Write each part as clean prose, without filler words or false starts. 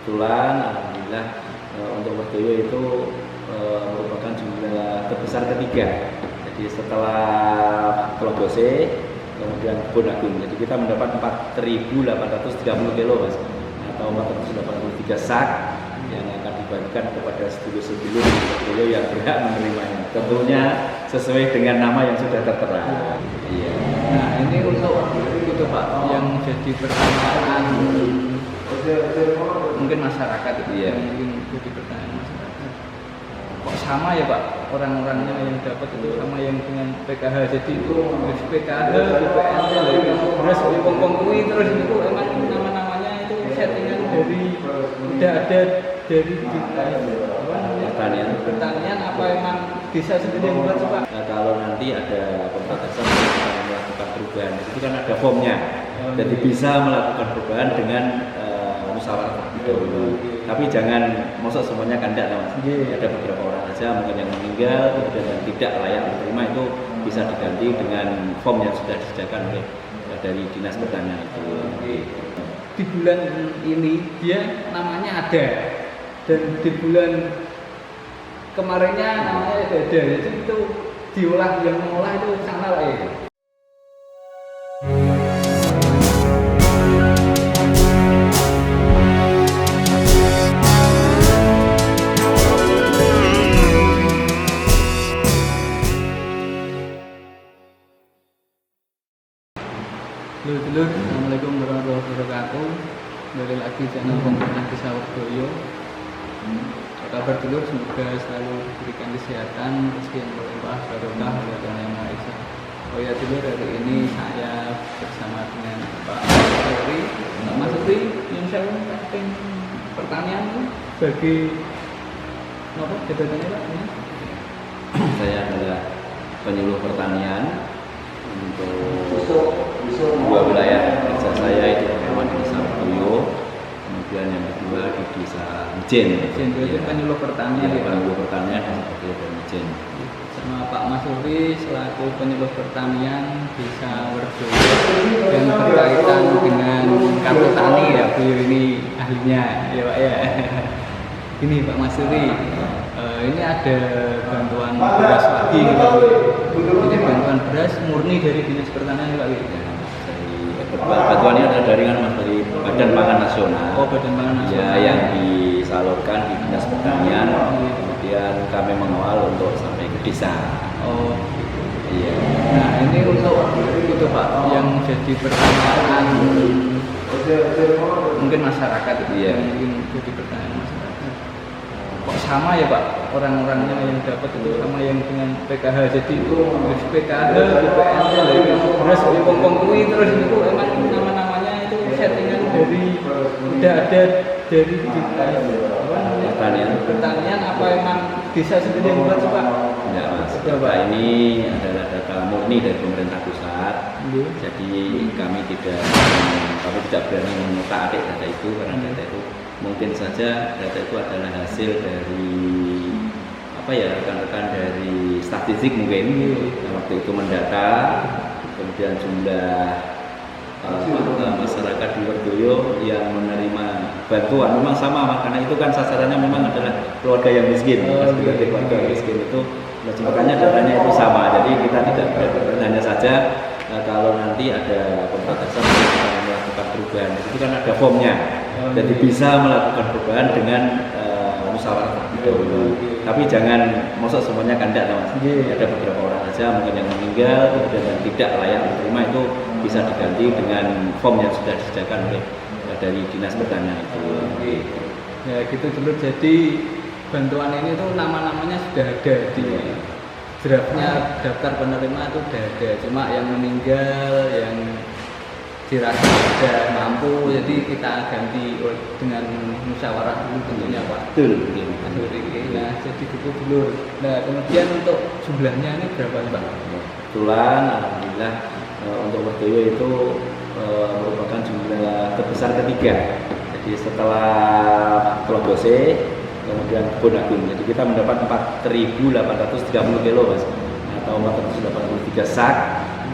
Kebetulan alhamdulillah untuk Werdoyo itu merupakan jumlah terbesar ketiga. Jadi setelah Telogose, kemudian Kebon Agung. Jadi kita mendapat 4.830 kilo Mas, atau 483 sak yang akan dibagikan kepada sedulur-sedulur Werdoyo yang berhak menerimanya. Tentunya sesuai dengan nama yang sudah tertera. Iya. Nah ini untuk itu Pak yang jadi pertanyaan mungkin masyarakat itu Iya. yang mungkin jadi pertanyaan masyarakat. Kok sama ya Pak orang-orangnya yang dapat itu sama yang dengan PKH? Jadi itu PKH, BPNT, beras, pongkong terus itu emang nama-namanya itu settingan dari udah ada dari pertanian apa emang desa sendiri yang buat Pak? Nah, kalau nanti ada pembatasan melakukan perubahan, itu kan ada formnya. Jadi bisa melakukan perubahan dengan musyawarah terlebih dahulu. Tapi jangan masuk semuanya kandak Mas. Ada beberapa orang saja mungkin yang meninggal kemudian yang tidak layak diterima itu bisa diganti dengan form yang sudah disediakan oleh dari Dinas Pertanian itu. Di bulan ini dia namanya ada dan di bulan kemarinnya namanya ada. Jadi itu diolah yang mengolah itu sana lah ya. Dulur, assalamualaikum warahmatullahi wabarakatuh. Kembali lagi channel Komponen Desa Werdoyo. Apa kabar dulur? Semoga selalu diberikan kesehatan, rezeki yang berlimpah, barokah, oleh Tuhan Yang Maha Esa. Oh ya dulur, hari ini saya bersama dengan Pak Masuri. Pak Masuri, yang saya penting pertanyaan bagi apa jabatannya Pak? Saya adalah penyuluh pertanian untuk dua wilayah kerja saya, itu pertama di Desa Werdoyo, kemudian yang kedua di Desa Mijen. Itu penyuluh pertanian Ya, ya, Pak? penyuluh pertanian di Desa Werdoyo dan Mijen. Sama Pak Masuri selaku penyuluh pertanian Desa Werdoyo yang berkaitan dengan kartu tani ya, beliau ini ahlinya ya Pak ya. Ini Pak Masuri, ini ada bantuan beras lagi gitu. Ini bantuan beras murni dari Dinas Pertanian ya Pak. Bantuan ini adalah dari Badan Pangan Nasional. Oh, Badan Pangan Nasional. Ya, yang disalurkan di Dinas Pertanian. Kemudian kami mengawal untuk sampai ke desa. Oh, iya. nah ini untuk itu Pak yang jadi pertanyaan mungkin masyarakat itu Iya. yang mungkin jadi pertanyaan masyarakat. Kok sama ya Pak orang-orangnya yang dapat itu sama yang dengan PKH? Jadi itu PKH, BPNT, beras, pongkong terus itu emang nama-namanya itu settingan dari udah ada dari pertanian apa emang desa sendiri yang buat Pak? Enggak Mas, Ya, Pak. data ini adalah data murni dari pemerintah pusat. Jadi kami tidak berani mengutak-atik data itu, karena data itu mungkin saja data itu adalah hasil dari rekan-rekan dari statistik mungkin. Waktu itu mendata, kemudian jumlah masyarakat di Werdoyo yang menerima bantuan memang sama Mas, karena itu kan sasarannya memang adalah keluarga yang miskin. Sebagai keluarga miskin itu, makanya datanya itu sama. Jadi kita tidak berani, hanya saja kalau nanti ada pembatasan melakukan perubahan, itu kan ada formnya. Jadi bisa melakukan perubahan dengan musyawarah terlebih dahulu. Tapi jangan masuk semuanya kandak Mas. Ada beberapa orang saja mungkin yang meninggal kemudian yang tidak layak diterima itu bisa diganti dengan form yang sudah disediakan oleh dari Dinas Pertanian itu. Ya gitu dulu. Jadi bantuan ini tuh nama-namanya sudah ada di draftnya, daftar penerima itu sudah ada. Cuma yang meninggal, yang dirasa sudah mampu, jadi kita ganti dengan musyawarah dulu tentunya Pak. Betul. Nah jadi gitu dulu. Nah kemudian untuk jumlahnya ini berapa Pak? Kebetulan alhamdulillah untuk Werdoyo itu merupakan jumlah terbesar ketiga. Jadi setelah Telogose, kemudian Kebon Agung. Jadi kita mendapat 4.830 kilo Mas, atau 483 sak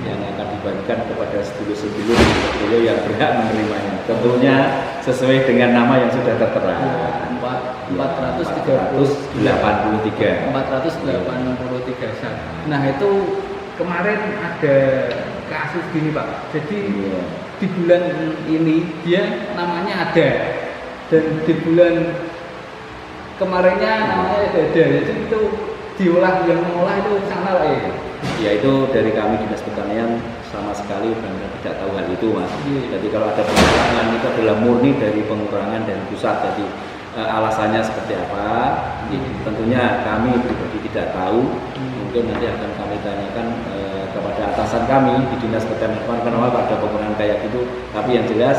yang akan dibagikan kepada sedulur-sedulur beliau yang berhak menerimanya. Tentunya sesuai dengan nama yang sudah tertera. 483 sak. Nah itu kemarin ada kasus gini Pak. Jadi di bulan ini dia namanya ada, dan di bulan kemarinnya namanya ada. Jadi itu diolah, yang mengolah itu sana lah ya. Ya itu dari kami Dinas Pertanian sama sekali benar tidak tahu hal itu Mas. Jadi kalau ada pengurangan itu adalah murni dari pengurangan dari pusat. Jadi alasannya seperti apa? Tentunya kami pribadi tidak tahu. Mungkin nanti akan kami tanyakan kepada atasan kami di Dinas Pertanian kenapa ada pengurangan kayak gitu. Tapi yang jelas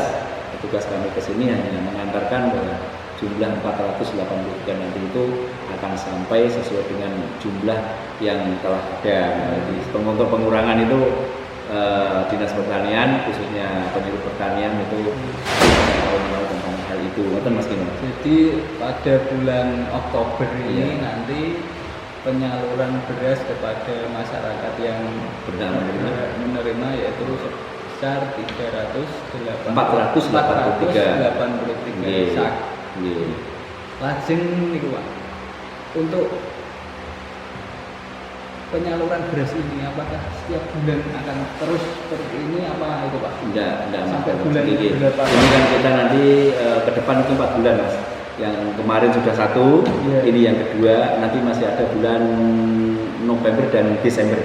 tugas kami ke sini hanya mengantarkan bahwa jumlah 483 nanti itu akan sampai sesuai dengan jumlah yang telah ada. Jadi untuk pengurangan itu Dinas Pertanian khususnya penyuluh pertanian itu tahu tentang hal itu. Betul Mas Kino? Jadi pada bulan Oktober ini nanti penyaluran beras kepada masyarakat yang berhak menerima yaitu sebesar 483 sak. Lajeng niku Pak. Untuk penyaluran beras ini apakah setiap bulan akan terus seperti ini apa itu Pak? Enggak sampai bulan berapa? Ini kan kita nanti ke depan itu 4 bulan Mas. Yang kemarin sudah 1, ini yang kedua, nanti masih ada bulan November dan Desember.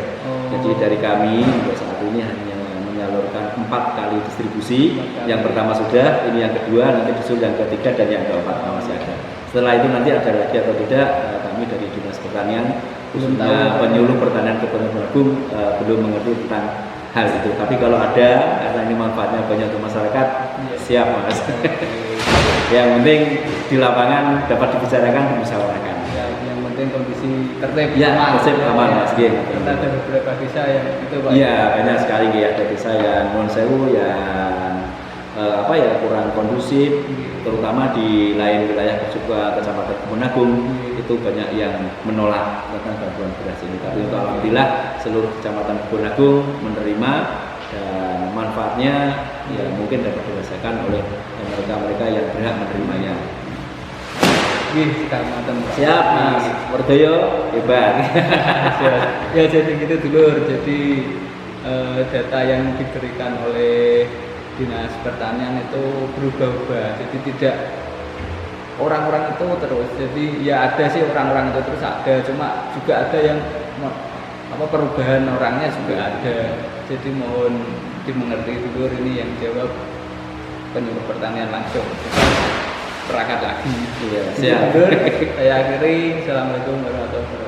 Jadi dari kami untuk saat ini hanya menyalurkan 4 kali distribusi. Yang pertama sudah, ini yang kedua, nanti disusul yang ketiga dan yang keempat masih ada. Setelah itu nanti ada lagi atau tidak, kami dari Dinas Pertanian khususnya penyuluh pertanian Kabupaten Agung belum mengerti tentang hal itu. Tapi kalau ada, karena ini manfaatnya banyak untuk masyarakat, siap Mas. Yang penting di lapangan dapat dibicarakan, dimusyawarahkan. Ya, yang penting kondisi tertib. Ya, tertib aman Mas. Kita ada beberapa desa yang itu Pak. Iya, banyak sekali ada desa yang non sewu yang kurang kondusif, terutama di lain wilayah Kecamatan Kebun Agung itu banyak yang menolak tentang bantuan beras ini. Tapi untuk alhamdulillah seluruh Kecamatan Kebun Agung menerima dan manfaatnya ya mungkin dapat dirasakan oleh mereka yang berhak menerimanya. Siap Mas, Wardoyo hebat. Ya jadi gitu dulur. Jadi data yang diberikan oleh Dinas Pertanian itu berubah-ubah. Jadi tidak orang-orang itu terus. Jadi ya ada sih orang-orang itu terus ada, cuma juga ada yang perubahan orangnya juga ada. Jadi mohon dimengerti dulur, ini yang jawab penyuluh pertanian langsung. Perangkat lagi. Iya, siap. Saya akhiri. Assalamualaikum warahmatullahi wabarakatuh.